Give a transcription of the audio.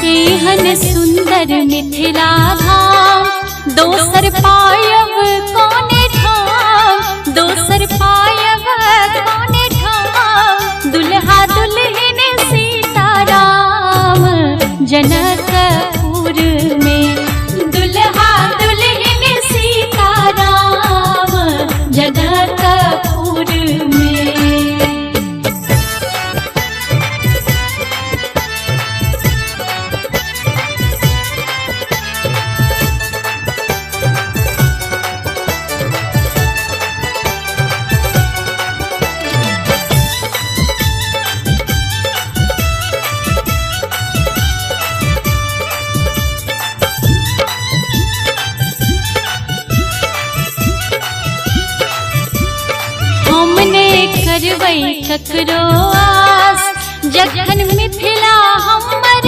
एहन सुंदर मिथिला धाम, दोसर पायब कौने ठाम, दोसर पायब कौने ठाम। दुल्हा दुल्हन सीताराम जनकपुर में, दुल्हा दुल्हन सीताराम जनकपुर में। हमने करबै ककरो आस, जखन मिथिला हम